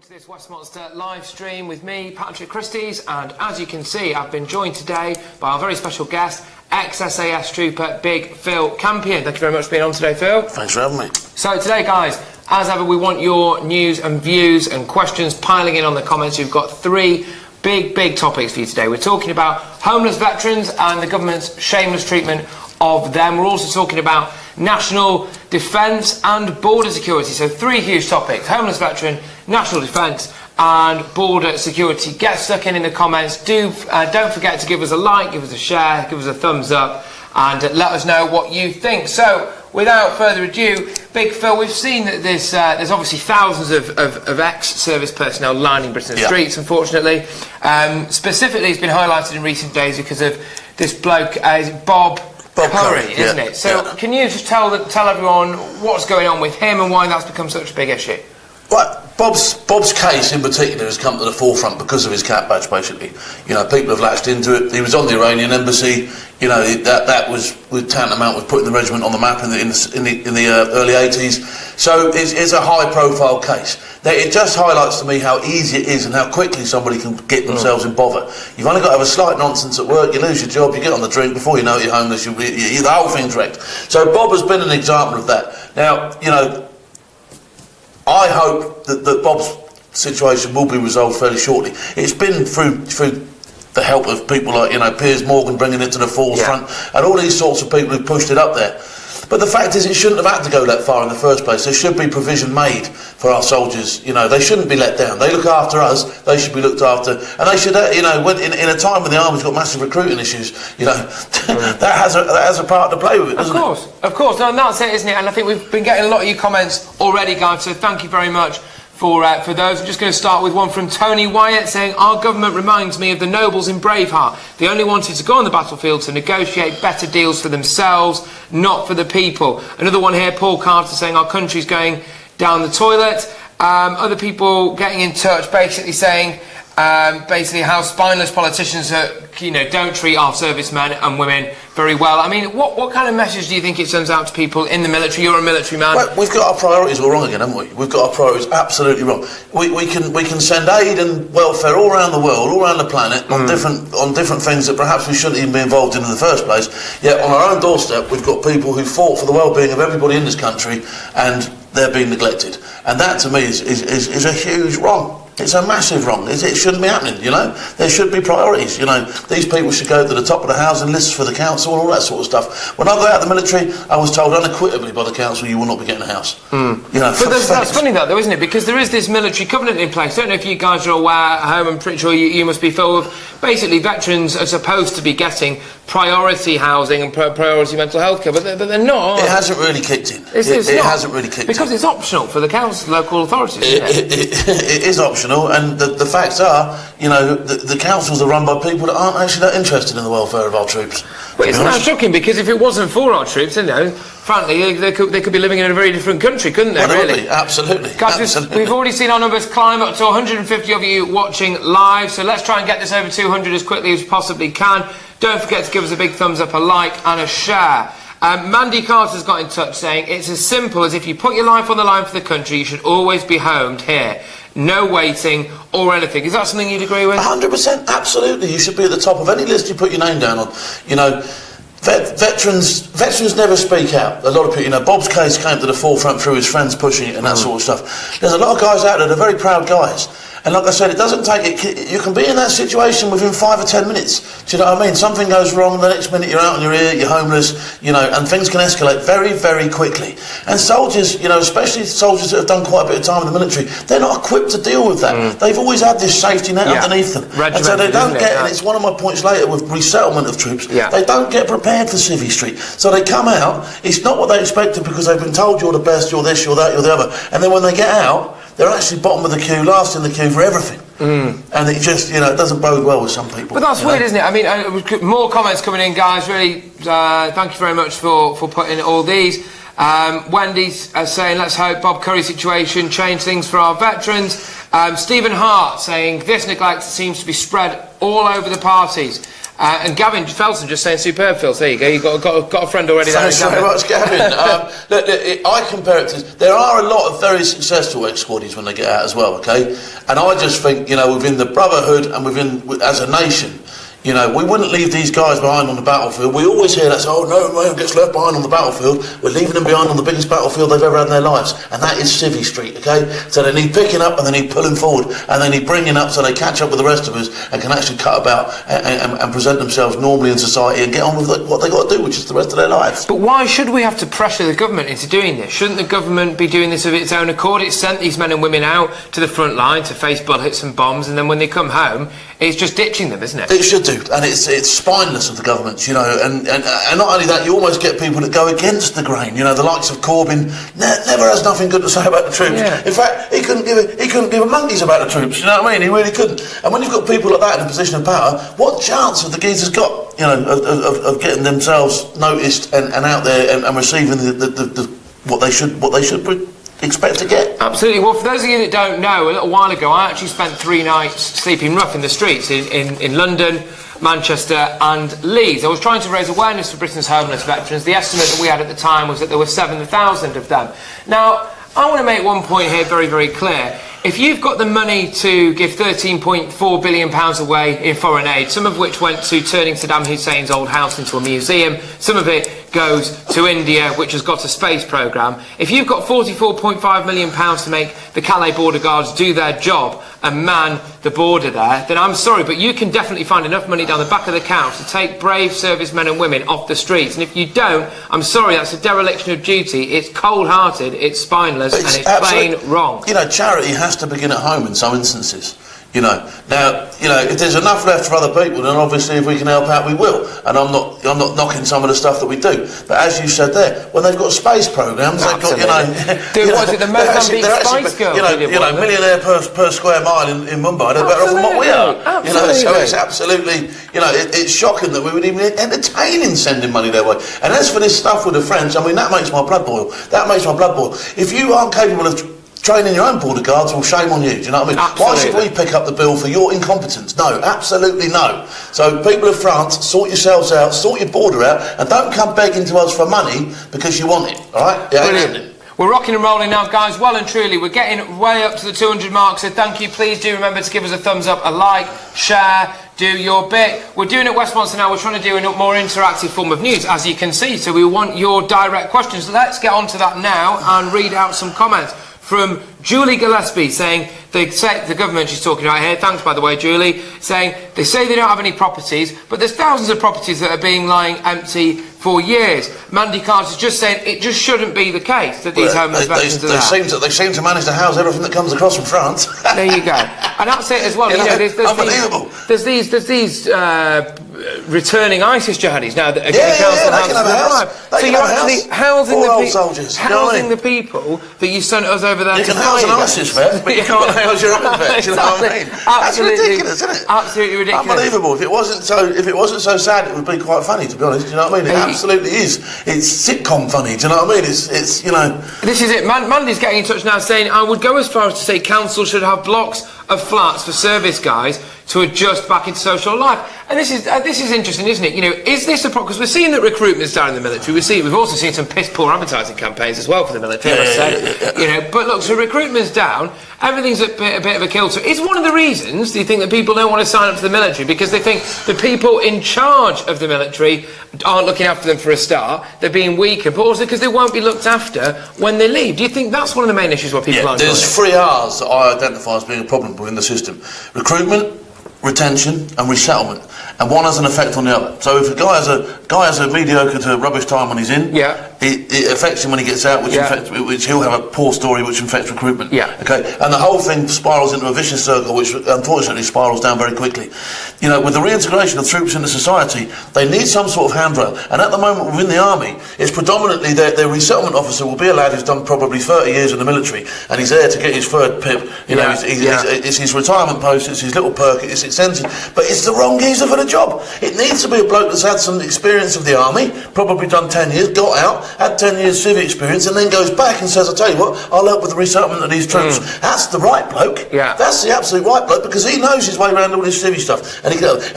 To this Westminster live stream with me, Patrick Christie's, and as you can see, I've been joined today by our very special guest, Ex-SAS trooper Big Phil Campion. Thank you very much for being on today, Phil. Thanks for having me. So today, guys, as ever, we want your news and views and questions piling in on the comments. We've got three big topics for you today. We're talking about homeless veterans and the government's shameless treatment of them. We're also talking about national defence and border security. So three huge topics: homeless veteran, national defence and border security. Get stuck in the comments. Don't forget to give us a like, give us a share, give us a thumbs up, and let us know what you think. So without further ado, Big Phil, we've seen that there's obviously thousands of ex-service personnel lining Britain's streets, unfortunately. Specifically, it's been highlighted in recent days because of this bloke, Bob Curry, isn't it? So can you just tell everyone what's going on with him and why that's become such a big issue? Well, Bob's case in particular has come to the forefront because of his cat badge, basically. You know, people have latched into it. He was on the Iranian embassy. You know, that was with tantamount with putting the regiment on the map in the early 80s. So it's a high-profile case. It just highlights to me how easy it is and how quickly somebody can get themselves in bother. You've only got to have a slight nonsense at work, you lose your job, you get on the drink, before you know it, you're homeless, the whole thing's wrecked. So Bob has been an example of that. Now, you know, I hope that Bob's situation will be resolved fairly shortly. It's been through the help of people like, you know, Piers Morgan bringing it to the forefront, and all these sorts of people who pushed it up there. But the fact is, it shouldn't have had to go that far in the first place. There should be provision made for our soldiers. You know, they shouldn't be let down. They look after us. They should be looked after, and they should, you know, in a time when the army's got massive recruiting issues, you know, that has a part to play with it, doesn't it? Of course. No, that's it, isn't it? And I think we've been getting a lot of your comments already, guys. So thank you very much for those. I'm just going to start with one from Tony Wyatt saying, our government reminds me of the nobles in Braveheart. They only wanted to go on the battlefield to negotiate better deals for themselves, not for the people. Another one here, Paul Carter, saying our country's going down the toilet. Other people getting in touch basically saying how spineless politicians don't treat our servicemen and women very well. I mean, what kind of message do you think it sends out to people in the military? You're a military man. Well, we've got our priorities all wrong again, haven't we? We've got our priorities absolutely wrong. We can send aid and welfare all around the world, all around the planet, on different things that perhaps we shouldn't even be involved in the first place. Yet on our own doorstep, we've got people who fought for the well-being of everybody in this country, and they're being neglected. And that, to me, is a huge wrong. It's a massive wrong. It shouldn't be happening, you know. There should be priorities, you know. These people should go to the top of the housing lists for the council and all that sort of stuff. When I got out of the military, I was told unequivocally by the council, you will not be getting a house. You know, but that's funny though, isn't it? Because there is this military covenant in place. I don't know if you guys are aware at home, I'm pretty sure you must be filled with. Basically, veterans are supposed to be getting priority housing and priority mental health care, but they're not. It hasn't really kicked in. It hasn't really kicked in. Because it's optional for the council, local authorities, isn't it? It is optional, and the facts are, you know, the councils are run by people that aren't actually that interested in the welfare of our troops. But it's not shocking, because if it wasn't for our troops, you know, frankly, they could be living in a very different country, couldn't they, well, really? Absolutely. Guys, we've already seen our numbers climb up to 150 of you watching live, so let's try and get this over 200 as quickly as we possibly can. Don't forget to give us a big thumbs up, a like and a share. Mandy Carter's got in touch saying, it's as simple as if you put your life on the line for the country, you should always be homed here. No waiting or anything. Is that something you'd agree with? 100%, absolutely. You should be at the top of any list you put your name down on. You know, veterans never speak out. A lot of people, you know, Bob's case came to the forefront through his friends pushing it and that sort of stuff. There's a lot of guys out there that are very proud guys. And like I said, it doesn't take it. You can be in that situation within 5 or 10 minutes. Do you know what I mean? Something goes wrong, the next minute you're out on your ear, you're homeless, you know, and things can escalate very, very quickly. And soldiers, you know, especially soldiers that have done quite a bit of time in the military, they're not equipped to deal with that. They've always had this safety net underneath them. And so they don't get, and it's one of my points later with resettlement of troops, they don't get prepared for Civvy Street. So they come out, it's not what they expected because they've been told you're the best, you're this, you're that, you're the other. And then when they get out, they're actually bottom of the queue, last in the queue for everything. And it just, you know, it doesn't bode well with some people. But that's weird, isn't it? I mean, more comments coming in, guys. Really, thank you very much for putting all these. Wendy's saying, let's hope Bob Curry's situation change things for our veterans. Stephen Hart saying, this neglect seems to be spread all over the parties. And Gavin Felton just saying superb, Phil. There you go. You've got a friend already there. Thanks very much, Gavin. Look, I compare it to... There are a lot of very successful ex-squaddies when they get out as well, okay? And I just think, you know, within the brotherhood and as a nation, you know, we wouldn't leave these guys behind on the battlefield. We always hear that, oh, no man gets left behind on the battlefield. We're leaving them behind on the biggest battlefield they've ever had in their lives, and that is Civvy Street, okay? So they need picking up, and they need pulling forward, and they need bringing up so they catch up with the rest of us and can actually cut about and present themselves normally in society and get on with what they got to do, which is the rest of their lives. But why should we have to pressure the government into doing this? Shouldn't the government be doing this of its own accord? It's sent these men and women out to the front line to face bullets and bombs, and then when they come home, it's just ditching them, isn't it? It should do, and it's spineless of the government, you know, and not only that, you almost get people that go against the grain, you know, the likes of Corbyn never has nothing good to say about the troops. Yeah. In fact, he couldn't give a monkeys about the troops, you know what I mean? He really couldn't. And when you've got people like that in a position of power, what chance have the geezers got, you know, of getting themselves noticed and out there and receiving what they should expect to get? Absolutely. Well, for those of you that don't know, a little while ago I actually spent 3 nights sleeping rough in the streets in London, Manchester and Leeds. I was trying to raise awareness for Britain's homeless veterans. The estimate that we had at the time was that there were 7,000 of them. Now, I want to make one point here very, very clear. If you've got the money to give £13.4 billion away in foreign aid, some of which went to turning Saddam Hussein's old house into a museum, some of it goes to India, which has got a space programme. If you've got £44.5 million to make the Calais border guards do their job and man the border there, then I'm sorry, but you can definitely find enough money down the back of the couch to take brave servicemen and women off the streets. And if you don't, I'm sorry, that's a dereliction of duty. It's cold-hearted, it's spineless, and it's plain wrong. You know, charity has to begin at home in some instances. You know, now, you know, if there's enough left for other people, then obviously if we can help out, we will. And I'm not knocking some of the stuff that we do. But as you said there, when they've got space programmes, they've got, you know... Was it the Mozambique Spice Girls? You know, millionaire per square mile in Mumbai, they're better off than what we are. Absolutely. You know, so it's absolutely, you know, it's shocking that we would even entertain in sending money their way. And as for this stuff with the French, I mean, that makes my blood boil. That makes my blood boil. If you aren't capable of training your own border guards, well, shame on you, do you know what I mean? Absolutely. Why should we pick up the bill for your incompetence? No, absolutely no. So, people of France, sort yourselves out, sort your border out, and don't come begging to us for money because you want it, alright? Yeah, brilliant. We're rocking and rolling now, guys, well and truly. We're getting way up to the 200 mark, so thank you. Please do remember to give us a thumbs up, a like, share, do your bit. We're doing it Westminster now. We're trying to do a more interactive form of news, as you can see, so we want your direct questions. Let's get on to that now and read out some comments. From Julie Gillespie saying, the government she's talking about here, thanks by the way Julie, saying they say they don't have any properties, but there's thousands of properties that are being lying empty for years. Mandy Carter's just saying it just shouldn't be the case that these homeless veterans are there. They seem to manage to house everything that comes across from France. There you go. And that's it as well. You know, unbelievable. There's these returning ISIS jihadis now that are getting they can have a house. So you're actually housing the people that you sent us over there. You can house an ISIS vet, but you can't house your own vet. You know what I mean? That's ridiculous, isn't it? Absolutely ridiculous. Unbelievable. If it wasn't so sad, it would be quite funny, to be honest. Do you know what I mean? It absolutely is. It's sitcom funny. Do you know what I mean? It's you know. This is it. Mandy's getting in touch now, saying I would go as far as to say council should have blocks of flats for service guys to adjust back into social life. And this is interesting, isn't it? You know, is this a problem? Because we're seeing that recruitment's down in the military. We've also seen some piss poor advertising campaigns as well for the military. You know, but look, so recruitment's down. Everything's a bit of a kilter. Is one of the reasons, do you think, that people don't want to sign up to the military? Because they think the people in charge of the military aren't looking after them for a start. They're being weakened, but also because they won't be looked after when they leave. Do you think that's one of the main issues why people aren't? There's 3 R's that I identify as being a problem within the system: recruitment, retention and resettlement, and one has an effect on the other. So if a guy has a mediocre to rubbish time when he's in, it affects him when he gets out, which he'll have a poor story which infects recruitment. Okay, and the whole thing spirals into a vicious circle which unfortunately spirals down very quickly. You know, with the reintegration of troops into society, they need some sort of handrail, and at the moment within the army, it's predominantly their resettlement officer will be a lad who's done probably 30 years in the military, and he's there to get his third pip. You know, it's his retirement post, it's his little perk, it's extensive, but it's the wrong geezer for the job. It needs to be a bloke that's had some experience of the army, probably done 10 years, got out, had 10 years civic experience, and then goes back and says, I tell you what, I'll help with the resettlement of these troops. That's the right bloke. Yeah. That's the absolute right bloke, because he knows his way around all this civvy stuff. And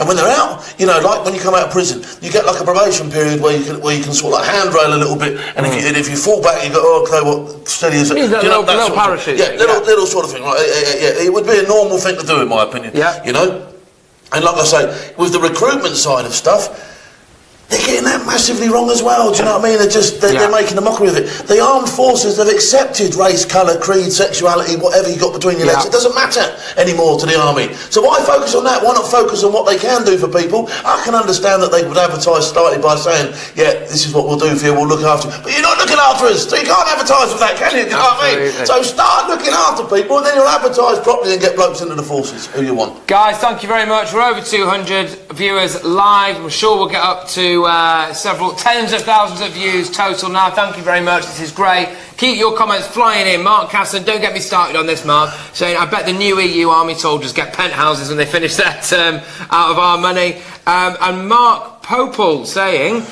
when they're out, you know, like when you come out of prison, you get like a probation period where you can sort of like handrail a little bit, and if you fall back, you go, oh, okay, what steady is it? That little parachute. Yeah, little sort of thing. Right? It would be a normal thing to do, in my opinion. Yeah. You know, and like I say, with the recruitment side of stuff, they're getting that massively wrong as well. Do you know what I mean? They're making a mockery of it. The armed forces have accepted race, colour, creed, sexuality, whatever you got between your legs. It doesn't matter anymore to the army. So why focus on that? Why not focus on what they can do for people? I can understand that they would advertise slightly by saying, yeah, this is what we'll do for you, we'll look after you. But you're not looking after us, so you can't advertise with that, can you? Do you know what I mean? So start looking after people, and then you'll advertise properly and get blokes into the forces who you want. Guys, thank you very much. We're over 200 viewers live. I'm sure we'll get up to several tens of thousands of views total now. Thank you very much. This is great. Keep your comments flying in. Mark Casson, don't get me started on this, Mark, saying I bet the new EU army soldiers get penthouses when they finish their term out of our money. And Mark Popel saying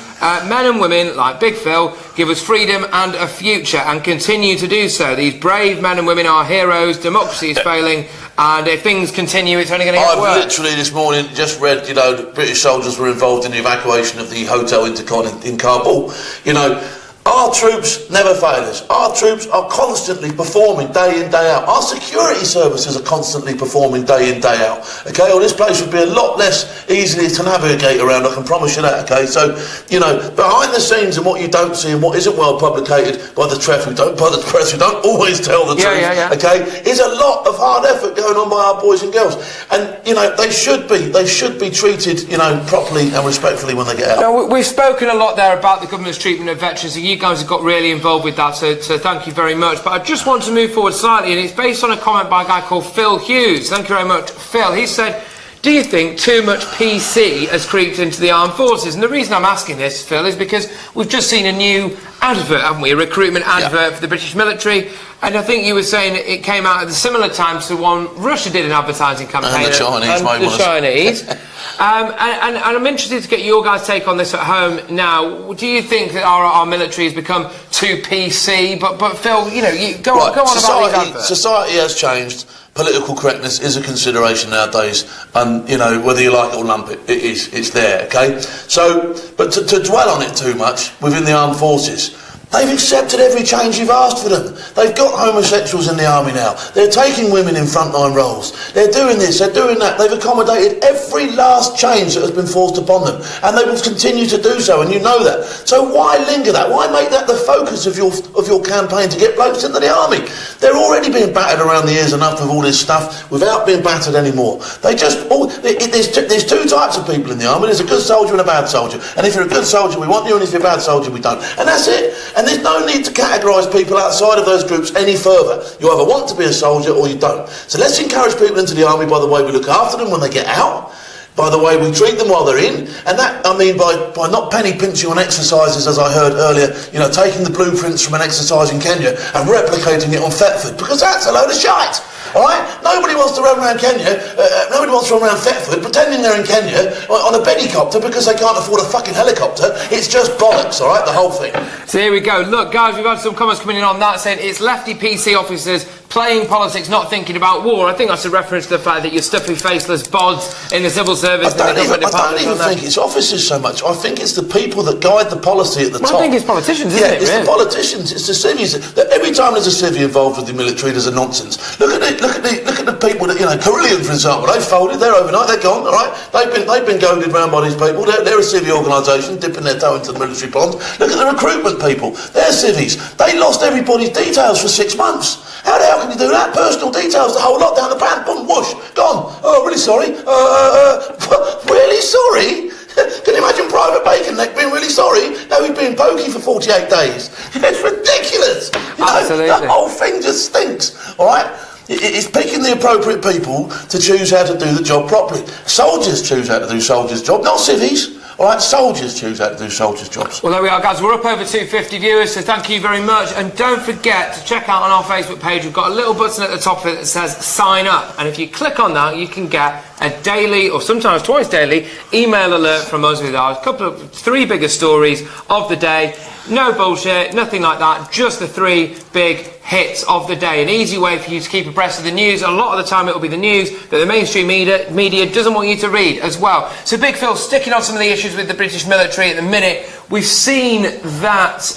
men and women like Big Phil give us freedom and a future and continue to do so. These brave men and women are heroes. Democracy is failing, and if things continue, it's only going to get worse. I've literally this morning just read, you know, that British soldiers were involved in the evacuation of the Hotel Intercon in Kabul. You know, our troops never fail us. Our troops are constantly performing day in, day out. Our security services are constantly performing day in, day out. Okay, well, this place would be a lot less easily to navigate around, I can promise you that, okay? So, you know, behind the scenes and what you don't see and what isn't well publicated by the press who don't always tell the truth, okay, is a lot of hard effort going on by our boys and girls. And, you know, they should be treated, you know, properly and respectfully when they get out. Now, we've spoken a lot there about the government's treatment of veterans, and you guys have got really involved with that, so thank you very much. But I just want to move forward slightly, and it's based on a comment by a guy called Phil Hughes. Thank you very much, Phil. He said, do you think too much PC has creeped into the armed forces? And the reason I'm asking this, Phil, is because we've just seen a new advert, haven't we? A recruitment advert for the British military. And I think you were saying it came out at a similar time to one Russia did an advertising campaign. And the Chinese, and the Chinese. And I'm interested to get your guys' take on this at home now. Do you think that our military has become too PC? But Phil, you know, go on about these adverts. Society has changed. Political correctness is a consideration nowadays, and you know, whether you like it or lump it, it's there, okay? So, but to dwell on it too much within the armed forces, they've accepted every change you've asked for them. They've got homosexuals in the army now. They're taking women in frontline roles. They're doing this, they're doing that. They've accommodated every last change that has been forced upon them. And they will continue to do so, and you know that. So why linger that? Why make that the focus of your campaign to get blokes into the army? They're already being battered around the ears enough with all this stuff without being battered anymore. There's two types of people in the army. There's a good soldier and a bad soldier. And if you're a good soldier, we want you, and if you're a bad soldier, we don't. And that's it. And there's no need to categorise people outside of those groups any further. You either want to be a soldier or you don't. So let's encourage people into the army by the way we look after them when they get out, by the way we treat them while they're in, and that, I mean, by not penny pinching on exercises, as I heard earlier, you know, taking the blueprints from an exercise in Kenya and replicating it on Thetford, because that's a load of shite. Alright? Nobody wants to run around Kenya, nobody wants to run around Thetford pretending they're in Kenya on a bedicopter because they can't afford a fucking helicopter. It's just bollocks, alright, the whole thing. So here we go. Look, guys, we've had some comments coming in on that saying it's lefty PC officers playing politics, not thinking about war. I think that's a reference to the fact that you're stuffy, faceless bods in the civil service. I don't even think it's officers so much. I think it's the people that guide the policy at the top. I think it's politicians, isn't it? It's the politicians, it's the civvies. Every time there's a civvy involved with the military, there's a nonsense. Look at the people that, you know, Carillion, for example, they've folded, they're overnight, they're gone, all right? They've been goaded round by these people. They're a civvy organisation, dipping their toe into the military pond. Look at the recruitment people. They're civvies. They lost everybody's details for 6 months. How the hell can you do that? Personal details, the whole lot down the pan, boom, whoosh, gone. Oh, really sorry. Really sorry? Can you imagine Private Bacon Neck being really sorry? No, he's been pokey for 48 days. It's ridiculous. You know, absolutely. The whole thing just stinks, all right? It's picking the appropriate people to choose how to do the job properly. Soldiers choose how to do soldiers' job, not civvies. All right, soldiers choose how to do soldiers' jobs. Well, there we are, guys. We're up over 250 viewers, so thank you very much. And don't forget to check out on our Facebook page. We've got a little button at the top of it that says sign up. And if you click on that, you can get a daily, or sometimes twice daily, email alert from us with our three biggest stories of the day. No bullshit, nothing like that, just the three big hits of the day. An easy way for you to keep abreast of the news. A lot of the time it will be the news that the mainstream media doesn't want you to read as well. So Big Phil, sticking on some of the issues with the British military at the minute, we've seen that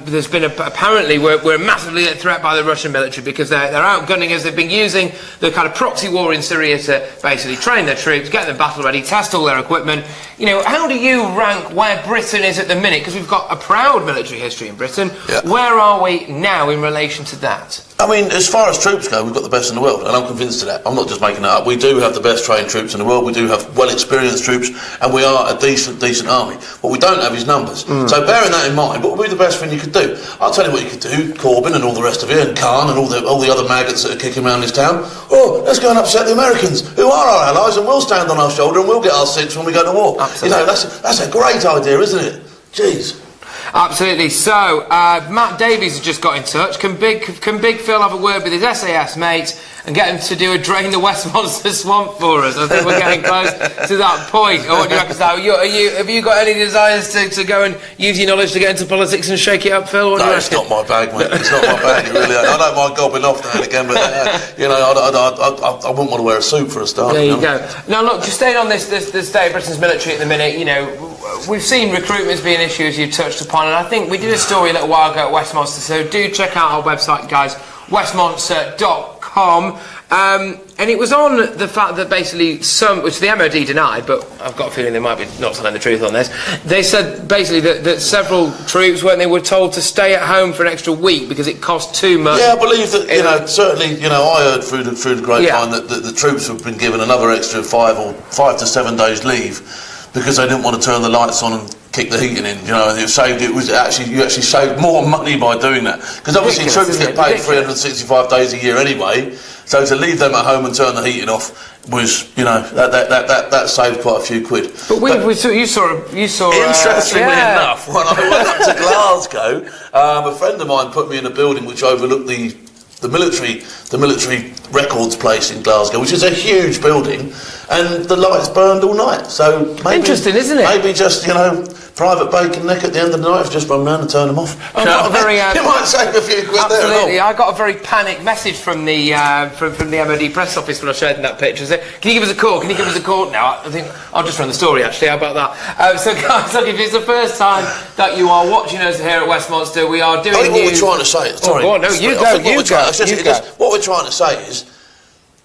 there's been apparently we're massively at threat by the Russian military because they're outgunning us. They've been using the kind of proxy war in Syria to basically train their troops, get them battle ready, test all their equipment. You know, how do you rank where Britain is at the minute? Because we've got a proud military history in Britain. Yeah. Where are we now in relation to that? I mean, as far as troops go, we've got the best in the world, and I'm convinced of that. I'm not just making that up. We do have the best trained troops in the world. We do have well-experienced troops, and we are a decent army. What we don't have is numbers. So bearing that in mind, what would be the best thing you could do? I'll tell you what you could do, Corbyn and all the rest of you, and Khan and all the other maggots that are kicking around this town. Oh, let's go and upset the Americans, who are our allies, and we'll stand on our shoulder and we'll get our six when we go to war. Absolutely. You know, that's a great idea, isn't it? Jeez. Absolutely. So, Matt Davies has just got in touch. Can Big Phil have a word with his SAS mates and get him to do a Drain the Westminster Swamp for us? I think we're getting close to that point. Or what do you reckon, Sal? Have you got any desires to go and use your knowledge to get into politics and shake it up, Phil? What do you reckon? It's not my bag, mate. It's not my bag. It really ain't. I don't mind gobbling off now and again, but you know, I wouldn't want to wear a suit for a start. There you go. Now, look, just staying on this state of Britain's military at the minute, you know, we've seen recruitment be an issue, as you touched upon, and I think we did a story a little while ago at Westminster, so do check out our website, guys, westminster.com. And it was on the fact that basically which the MOD denied, but I've got a feeling they might be not telling the truth on this. They said basically that several troops, when they were told to stay at home for an extra week because it cost too much. Yeah, I believe that, you know, certainly, you know, I heard through the grapevine that the troops have been given another extra 5 to 7 days leave because they didn't want to turn the lights on and kick the heating in, you know, and you actually saved more money by doing that, because obviously troops get paid 365 days a year anyway, so to leave them at home and turn the heating off was, you know, that saved quite a few quid. But you saw interestingly enough, when I went up to Glasgow, a friend of mine put me in a building which overlooked the military records place in Glasgow, which is a huge building, and the lights burned all night. So maybe, interesting, isn't it? Maybe just, you know, private bacon neck at the end of the night, just run round and turn them off. You might save a few quid there. Absolutely. I got a very panicked message from the from the MOD press office when I showed them that picture. I said, "Can you give us a call? Can you give us a call?" Now I think I'll just run the story. Actually, how about that? So guys, look, if it's the first time that you are watching us here at Westminster, we are doing. I think what we're trying to say is, sorry, no, you go. What we're trying to say is,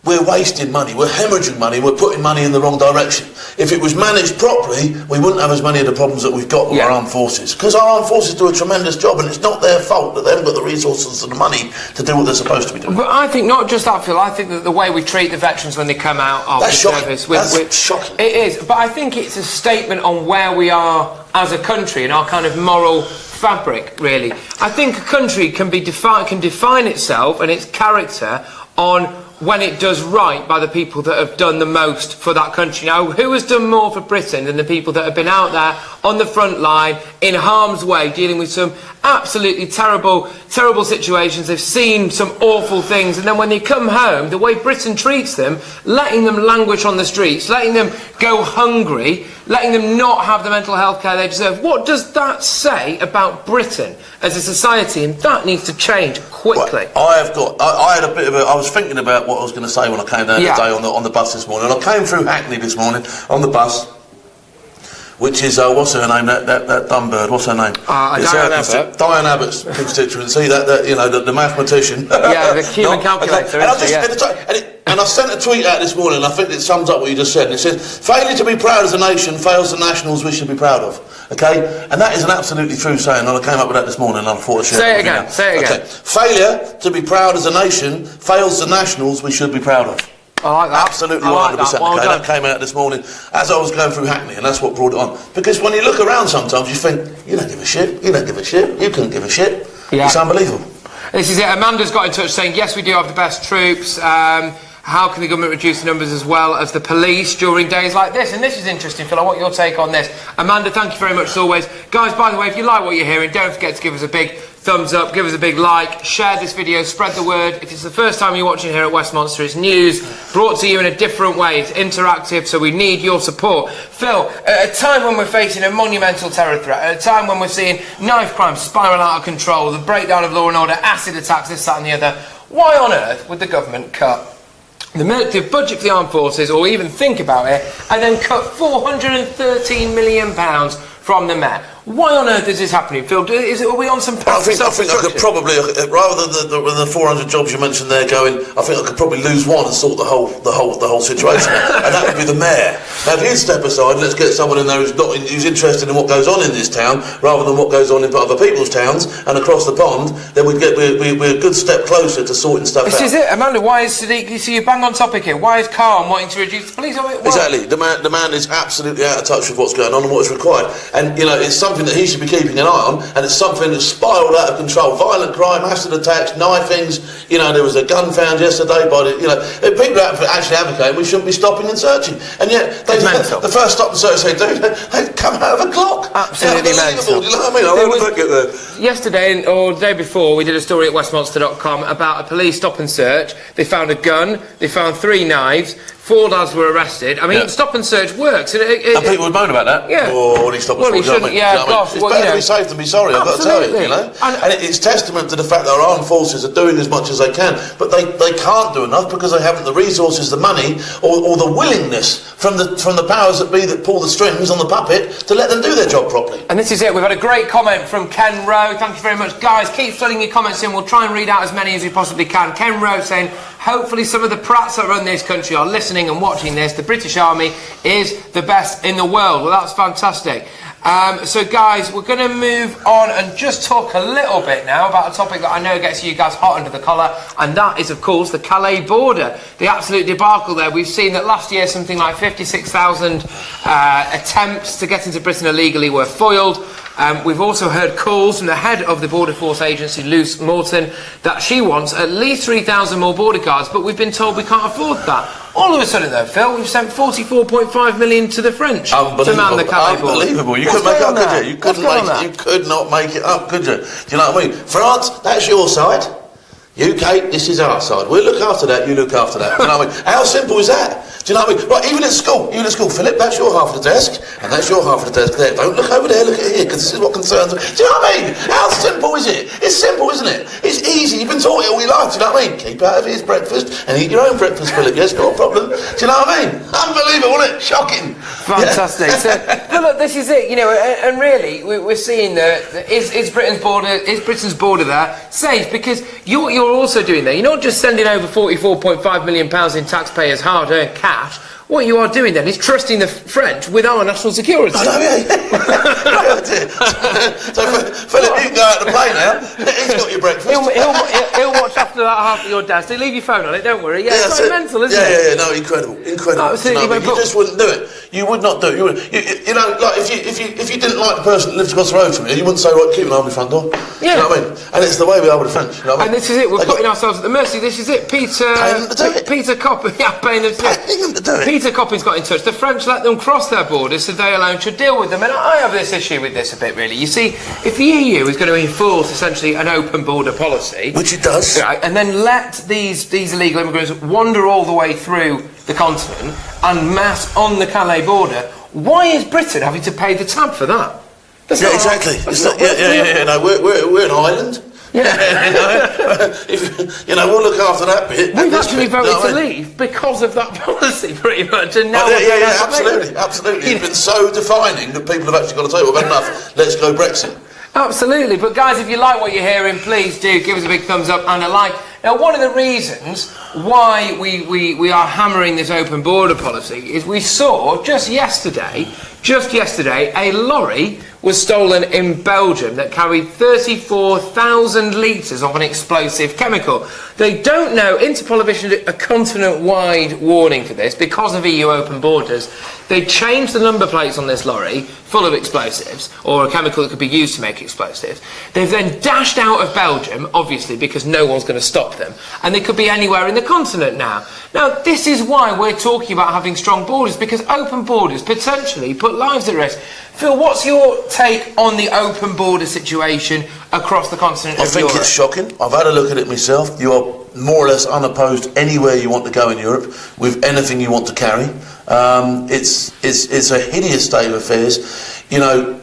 we're wasting money, we're hemorrhaging money, we're putting money in the wrong direction. If it was managed properly, we wouldn't have as many of the problems that we've got with our armed forces. Because our armed forces do a tremendous job, and it's not their fault that they haven't got the resources and the money to do what they're supposed to be doing. But I think not just that, Phil, I think that the way we treat the veterans when they come out of the service... That's shocking. It is, but I think it's a statement on where we are as a country and our kind of moral fabric, really. I think a country can define itself and its character on when it does right by the people that have done the most for that country. Now, who has done more for Britain than the people that have been out there on the front line, in harm's way, dealing with some absolutely terrible situations? They've seen some awful things, and then when they come home, the way Britain treats them, letting them languish on the streets, letting them go hungry, letting them not have the mental health care they deserve. What does that say about Britain as a society? And that needs to change quickly. Well, I was thinking about what I was going to say when I came down today on the bus this morning. I came through Hackney this morning on the bus, which is what's her name? That dumb bird. What's her name? Diane Abbott's constituency. That you know, the mathematician. Yeah, the human calculator. And I sent a tweet out this morning, and I think it sums up what you just said. And it says, "Failure to be proud as a nation fails the nationals we should be proud of." Okay, and that is an absolutely true saying. And I came up with that this morning, and I thought I'd share it again. Say it again. Okay. Failure to be proud as a nation fails the nationals we should be proud of. I like that. Absolutely 100%. Well okay, that came out this morning as I was going through Hackney, and that's what brought it on. Because when you look around sometimes, you think, you don't give a shit, you don't give a shit, you couldn't give a shit. Yeah. It's unbelievable. This is it. Amanda's got in touch saying, yes, we do have the best troops. How can the government reduce the numbers as well as the police during days like this? And this is interesting, Phil. I want your take on this. Amanda, thank you very much as always. Guys, by the way, if you like what you're hearing, don't forget to give us a big thumbs up, give us a big like, share this video, spread the word. If it's the first time you're watching here at Westminster, it's news brought to you in a different way. It's interactive, so we need your support. Phil, at a time when we're facing a monumental terror threat, at a time when we're seeing knife crime spiral out of control, the breakdown of law and order, acid attacks, this, that and the other, why on earth would the government cut the budget for the armed forces, or even think about it, and then cut £413 million from the Met? Why on earth is this happening, Phil? Are we on some path I think I could probably, rather than the 400 jobs you mentioned there going, I think I could probably lose one and sort the whole situation out, and that would be the mayor. Now, if you'd step aside, let's get someone in there who's interested in what goes on in this town, rather than what goes on in other people's towns and across the pond, then we're a good step closer to sorting stuff out. This is it, Amanda. Why is Sadiq? You see, you bang on topic here. Why is Khan wanting to reduce the police? Exactly. The man is absolutely out of touch with what's going on and what's required, and it's something that he should be keeping an eye on, and it's something that's spiralled out of control. Violent crime, acid attacks, knifings. There was a gun found yesterday by people actually advocate we shouldn't be stopping and searching, and yet the first stop and search they do, they come out of a clock. Absolutely mental. Do you know what I mean? I want to look at that. Yesterday or the day before, we did a story at Westminster.com about a police stop and search. They found a gun, they found 3 knives, 4 lads were arrested. I mean, stop and search works. And people would moan about that. Yeah. Oh, he stopped and search. Gosh. It's better to be safe than be sorry, I've got to tell you. And it's testament to the fact that our armed forces are doing as much as they can, but they can't do enough because they haven't the resources, the money, or the willingness from the powers that be that pull the strings on the puppet to let them do their job properly. And this is it. We've had a great comment from Ken Rowe. Thank you very much, guys. Keep flooding your comments in. We'll try and read out as many as we possibly can. Ken Rowe saying, hopefully some of the prats that run this country are listening and watching this. The British Army is the best in the world. Well, that's fantastic. So guys, we're going to move on and just talk a little bit now about a topic that I know gets you guys hot under the collar, and that is of course the Calais border, the absolute debacle there. We've seen that last year something like 56,000 attempts to get into Britain illegally were foiled. We've also heard calls from the head of the Border Force Agency, Luce Morton, that she wants at least 3,000 more border guards, but we've been told we can't afford that. All of a sudden, though, Phil, we've sent 44.5 million to the French to man the Calais border. Unbelievable. You couldn't make it up, could you? You could not make it up, could you? Do you know what I mean? France, that's your side. UK, this is our side. We'll look after that, you look after that. Do you know what I mean? How simple is that? Do you know what I mean? Right, even at school, Philip, that's your half of the desk, and that's your half of the desk there. Don't look over there, look at here, because this is what concerns me. Do you know what I mean? How simple is it? It's simple, isn't it? It's easy. You've been taught it all your life, do you know what I mean? Keep out of his breakfast and eat your own breakfast, Philip. Yes, no problem. Do you know what I mean? Unbelievable, isn't it? Shocking. Fantastic. So, but look, this is it, and really, we're seeing that is Britain's border there safe? Because you're also doing that. You're not just sending over £44.5 million in taxpayers' hard-earned cash. What you are doing then is trusting the French with our national security. I know, yeah. So Philip, you can go out to play now. He's got your breakfast. He'll watch after that half of your desk. They leave your phone on it, don't worry. Yeah, it's mental, isn't it? Yeah, no, incredible. Absolutely, but you just wouldn't do it. You would not do it. Like if you didn't like the person that lives across the road from you, you wouldn't say, right, keep an eye on my front door. Yeah. You know what I mean? And it's the way we are with the French. You know what I mean? And this is it. We're putting ourselves at the mercy. This is it. Peter Coppin. Yeah, paying them to do it. Peter Coppin's got in touch. The French let them cross their borders, so they alone should deal with them. And I have this issue with this a bit, really. You see, if the EU is going to enforce essentially an open border policy, which it does, and then let these illegal immigrants wander all the way through the continent and mass on the Calais border, why is Britain having to pay the tab for that? Exactly. No, we're an island. Yeah. We'll look after that bit. We've actually voted to leave because of that policy, pretty much. And now absolutely. It's been so defining that people have actually got to say, well, we've had enough, let's go Brexit. Absolutely. But guys, if you like what you're hearing, please do give us a big thumbs up and a like. Now, one of the reasons why we are hammering this open border policy is we saw just yesterday, a lorry was stolen in Belgium that carried 34,000 litres of an explosive chemical. They don't know, Interpol have issued a continent-wide warning for this because of EU open borders. They changed the number plates on this lorry full of explosives, or a chemical that could be used to make explosives. They've then dashed out of Belgium, obviously, because no one's going to stop them, and they could be anywhere in the continent now. Now, this is why we're talking about having strong borders, because open borders potentially put lives at risk. Phil, what's your take on the open border situation across the continent of Europe? I think it's shocking. I've had a look at it myself. You are more or less unopposed anywhere you want to go in Europe with anything you want to carry. It's a hideous state of affairs. You know,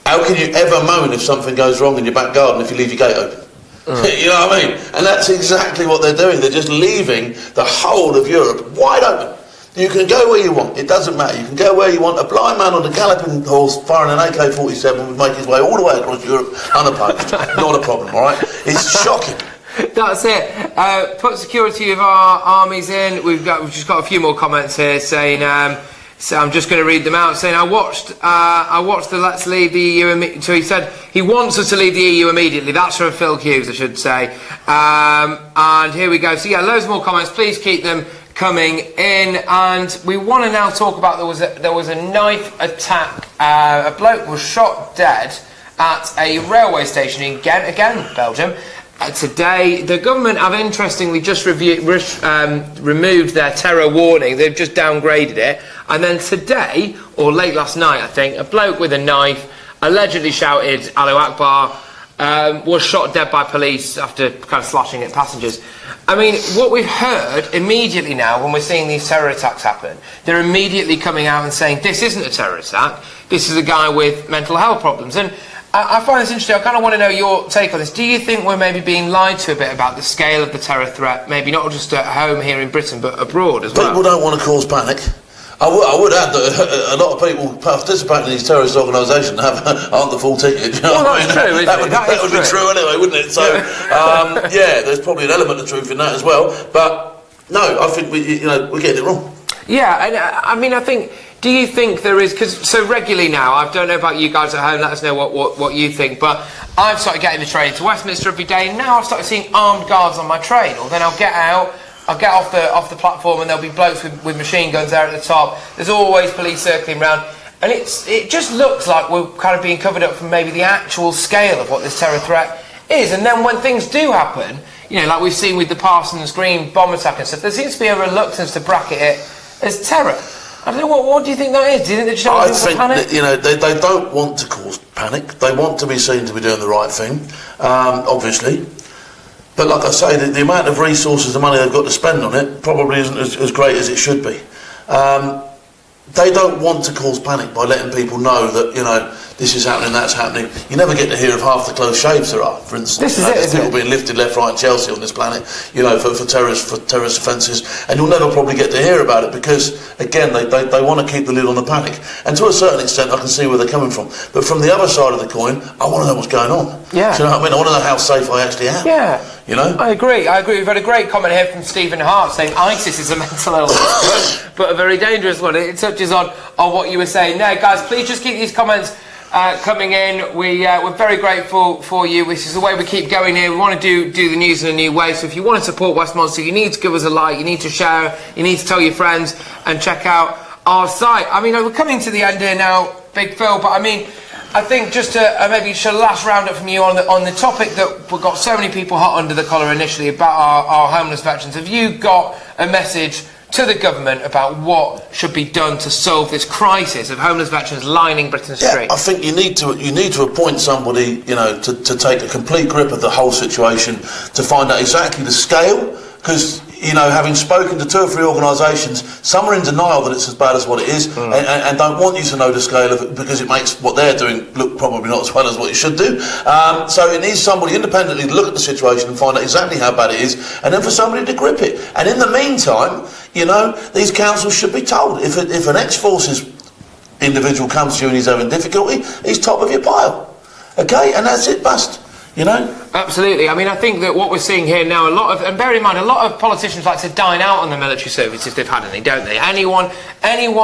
how can you ever moan if something goes wrong in your back garden if you leave your gate open? You know what I mean? And that's exactly what they're doing. They're just leaving the whole of Europe wide open. You can go where you want. It doesn't matter. You can go where you want. A blind man on a galloping horse firing an AK-47 would make his way all the way across Europe unopposed. Not a problem, all right? It's shocking. That's it. Put security of our armies in. We've just got a few more comments here saying. So I'm just going to read them out. Saying I watched the Let's Leave the EU. So he said he wants us to leave the EU immediately. That's from Phil Hughes, I should say. And here we go. So yeah, loads more comments. Please keep them coming in. And we want to now talk about there was a knife attack. A bloke was shot dead at a railway station in Ghent, again Belgium. Today, the government have interestingly just removed their terror warning. They've just downgraded it. And then today, or late last night, I think, a bloke with a knife allegedly shouted Allahu Akbar, was shot dead by police after kind of slashing at passengers. I mean, what we've heard immediately now when we're seeing these terror attacks happen, they're immediately coming out and saying this isn't a terror attack, this is a guy with mental health problems. And I find this interesting. I kind of want to know your take on this. Do you think we're maybe being lied to a bit about the scale of the terror threat, maybe not just at home here in Britain, but abroad as well? People don't want to cause panic. I would add that a lot of people participating in these terrorist organisations aren't the full ticket. You know what I mean? True, that would be true anyway, wouldn't it? So, yeah, there's probably an element of truth in that as well. But no, I think we're getting it wrong. Yeah, and I mean, I think. Do you think there is, because so regularly now, I don't know about you guys at home, let us know what you think, but I've started getting the train to Westminster every day, and now I've started seeing armed guards on my train. Or then I'll get off the platform and there'll be blokes with machine guns there at the top. There's always police circling around, and it just looks like we're kind of being covered up from maybe the actual scale of what this terror threat is. And then when things do happen, you know, like we've seen with the Parsons Green bomb attack and stuff, there seems to be a reluctance to bracket it as terror. I don't know, what do you think that is? Do you think they're just having panic? That, they don't want to cause panic. They want to be seen to be doing the right thing, obviously. But like I say, the amount of resources, the money they've got to spend on it probably isn't as great as it should be. They don't want to cause panic by letting people know that, you know, this is happening, that's happening. You never get to hear of half the close shaves there are, for instance. There's people being lifted left, right and Chelsea on this planet, you know, for terrorist offences, and you'll never probably get to hear about it because, again, they want to keep the lid on the panic. And to a certain extent, I can see where they're coming from. But from the other side of the coin, I want to know what's going on. Yeah. Do you know what I mean? I want to know how safe I actually am. Yeah. You know? I agree. We've had a great comment here from Stephen Hart saying ISIS is a mental illness, but a very dangerous one. It touches on what you were saying there. Guys, please just keep these comments coming in. We're very grateful for you. This is the way we keep going here. We want to do the news in a new way. So if you want to support West Monster, you need to give us a like, you need to share, you need to tell your friends and check out our site. I mean, we're coming to the end here now, Big Phil, but I mean, I think just to maybe just a last roundup from you on the topic that we've got so many people hot under the collar initially about our homeless veterans. Have you got a message to the government about what should be done to solve this crisis of homeless veterans lining Britain's streets? I think you need to appoint somebody, you know, to take a complete grip of the whole situation, to find out exactly the scale, because, you know, having spoken to 2 or 3 organisations, some are in denial that it's as bad as what it is, and don't want you to know the scale of it because it makes what they're doing look probably not as well as what it should do. So it needs somebody independently to look at the situation and find out exactly how bad it is, and then for somebody to grip it. And in the meantime, you know, these councils should be told if an ex-forces individual comes to you and he's having difficulty, he's top of your pile. Okay, and that's it, bust. You know? Absolutely. I mean, I think that what we're seeing here now, and bear in mind, a lot of politicians like to dine out on the military service if they've had any, don't they? Anyone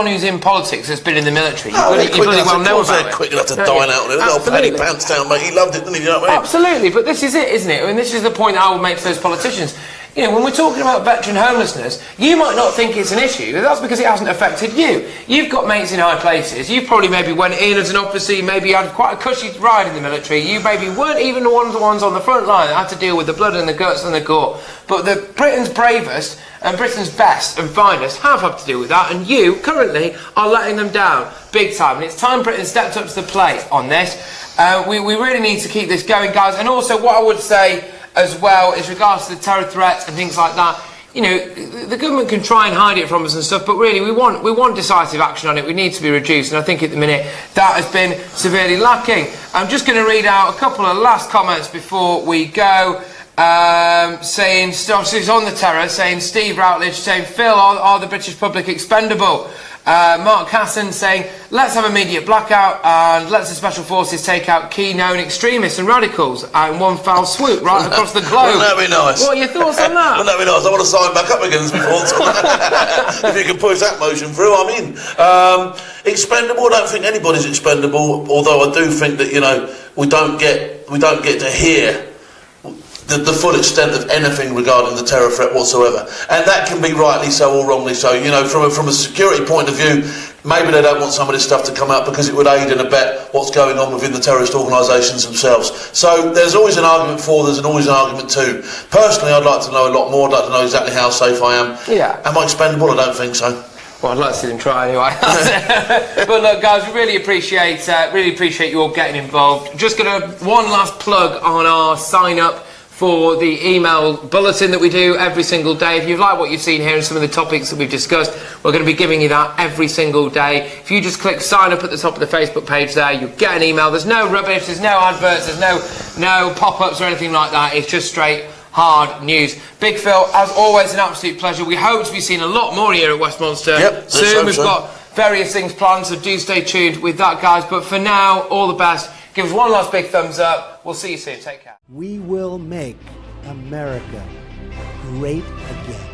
who's in politics that's been in the military, you really well know about it. Quick enough to dine out on it. Little Paddy Pants down, mate. He loved it, didn't he? You know what I mean? Absolutely. But this is it, isn't it? I mean, this is the point I would make to those politicians. You know, when we're talking about veteran homelessness, you might not think it's an issue. That's because it hasn't affected you. You've got mates in high places. You probably maybe went in as an officer. You maybe had quite a cushy ride in the military. You maybe weren't even the ones on the front line that had to deal with the blood and the guts and the gore. But the Britain's bravest and Britain's best and finest have had to deal with that, and you currently are letting them down big time, and it's time Britain stepped up to the plate on this. We really need to keep this going, guys. And also what I would say as well is regards to the terror threats and things like that, you know, the government can try and hide it from us and stuff, but really we want decisive action on it. We need to be reduced, and I think at the minute that has been severely lacking. I'm just going to read out a couple of last comments before we go. Saying, obviously it's on the terror, saying Steve Routledge, saying Phil, are the British public expendable? Mark Hassan saying, let's have immediate blackout and let's the special forces take out key known extremists and radicals in one foul swoop right across the globe. Wouldn't that be nice? What are your thoughts on that? Wouldn't that be nice? I want to sign back up against before. If you can push that motion through, I'm in. Expendable, I don't think anybody's expendable, although I do think that, you know, we don't get to hear the full extent of anything regarding the terror threat whatsoever, and that can be rightly so or wrongly so. You know, from a security point of view, maybe they don't want some of this stuff to come out because it would aid and abet what's going on within the terrorist organisations themselves. So there's always an argument for, there's always an argument to. Personally, I'd like to know a lot more. I'd like to know exactly how safe I am. Yeah. Am I expendable? I don't think so. Well, I'd like to see them try anyway. But look, guys, we really appreciate you all getting involved. Just gonna one last plug on our sign up for the email bulletin that we do every single day. If you like what you've seen here and some of the topics that we've discussed, we're going to be giving you that every single day. If you just click sign up at the top of the Facebook page there, you'll get an email. There's no rubbish, there's no adverts, there's no pop-ups or anything like that. It's just straight hard news. Big Phil, as always, an absolute pleasure. We hope to be seeing a lot more here at Westminster. Yep, soon. We've got various things planned, so do stay tuned with that, guys. But for now, all the best. Give us one last big thumbs up. We'll see you soon. Take care. We will make America great again.